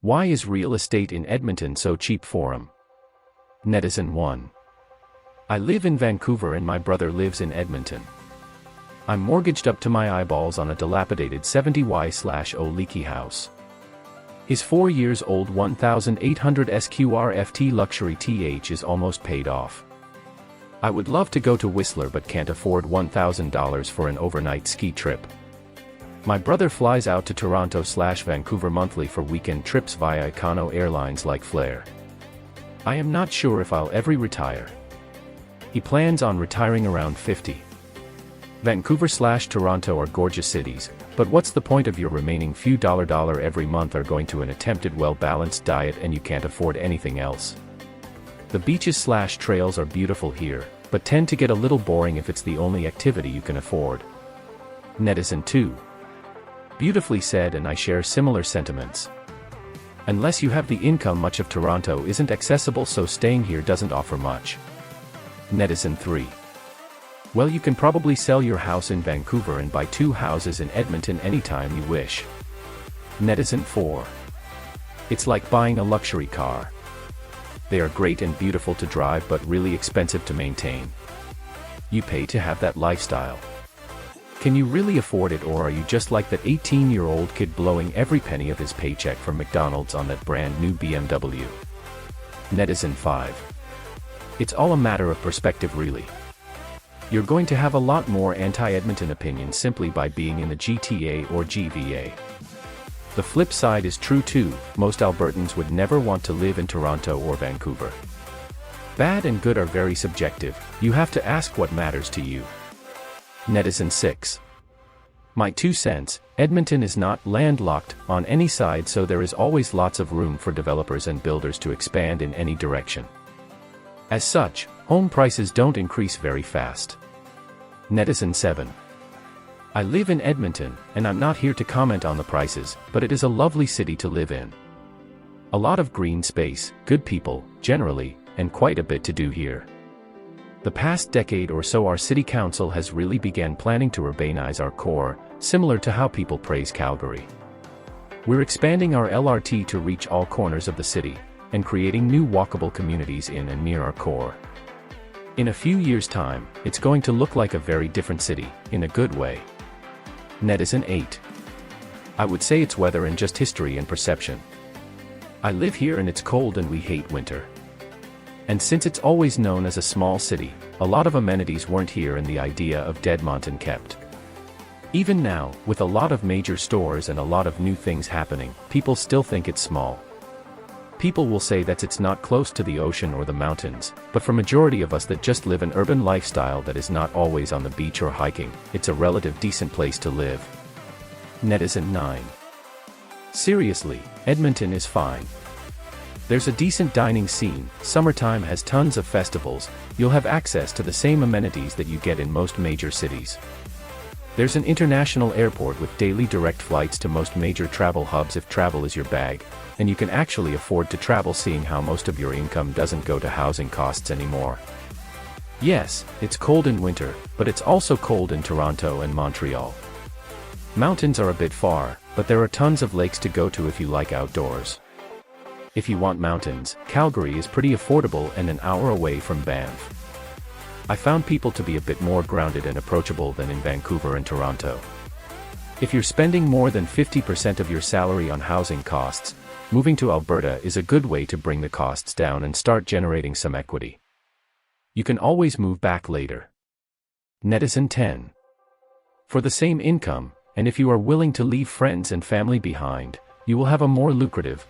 Why is real estate in Edmonton so cheap for him? Netizen 1. I live in Vancouver and my brother lives in Edmonton. I'm mortgaged up to my eyeballs on a dilapidated 70Y/0 leaky house. His 4 years old 1800 SQRFT luxury TH is almost paid off. I would love to go to Whistler but can't afford $1,000 for an overnight ski trip. My brother flies out to Toronto/Vancouver monthly for weekend trips via Econo airlines like Flair. I am not sure if I'll ever retire. He plans on retiring around 50. Vancouver/Toronto are gorgeous cities, but what's the point of your remaining few dollar every month are going to an attempted well-balanced diet and you can't afford anything else? The beaches/trails are beautiful here, but tend to get a little boring if it's the only activity you can afford. Netizen 2. Beautifully said, and I share similar sentiments. Unless you have the income, much of Toronto isn't accessible, so staying here doesn't offer much. Netizen 3. Well, you can probably sell your house in Vancouver and buy 2 houses in Edmonton anytime you wish. Netizen 4. It's like buying a luxury car. They are great and beautiful to drive but really expensive to maintain. You pay to have that lifestyle. Can you really afford it, or are you just like that 18-year-old kid blowing every penny of his paycheck from McDonald's on that brand new BMW? Netizen 5. It's all a matter of perspective, really. You're going to have a lot more anti-Edmonton opinions simply by being in the GTA or GVA. The flip side is true too, most Albertans would never want to live in Toronto or Vancouver. Bad and good are very subjective, you have to ask what matters to you. Netizen 6. My 2 cents, Edmonton is not landlocked on any side, so there is always lots of room for developers and builders to expand in any direction. As such, home prices don't increase very fast. Netizen 7. I live in Edmonton, and I'm not here to comment on the prices, but it is a lovely city to live in. A lot of green space, good people, generally, and quite a bit to do here. The past decade or so our city council has really began planning to urbanize our core, similar to how people praise Calgary. We're expanding our LRT to reach all corners of the city, and creating new walkable communities in and near our core. In a few years' time, it's going to look like a very different city, in a good way. Netizen 8. I would say it's weather and just history and perception. I live here and it's cold and we hate winter. And since it's always known as a small city, a lot of amenities weren't here and the idea of Edmonton kept. Even now, with a lot of major stores and a lot of new things happening, people still think it's small. People will say that it's not close to the ocean or the mountains, but for majority of us that just live an urban lifestyle that is not always on the beach or hiking, it's a relative decent place to live. Netizen 9. Seriously, Edmonton is fine. There's a decent dining scene, summertime has tons of festivals, you'll have access to the same amenities that you get in most major cities. There's an international airport with daily direct flights to most major travel hubs if travel is your bag, and you can actually afford to travel, seeing how most of your income doesn't go to housing costs anymore. Yes, it's cold in winter, but it's also cold in Toronto and Montreal. Mountains are a bit far, but there are tons of lakes to go to if you like outdoors. If you want mountains, Calgary is pretty affordable and an hour away from Banff. I found people to be a bit more grounded and approachable than in Vancouver and Toronto. If you're spending more than 50% of your salary on housing costs, moving to Alberta is a good way to bring the costs down and start generating some equity. You can always move back later. Netizen 10. For the same income, and if you are willing to leave friends and family behind, you will have a more lucrative,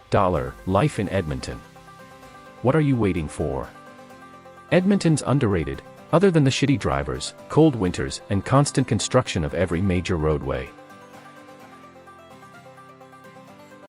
life in Edmonton. What are you waiting for? Edmonton's underrated, other than the shitty drivers, cold winters, and constant construction of every major roadway.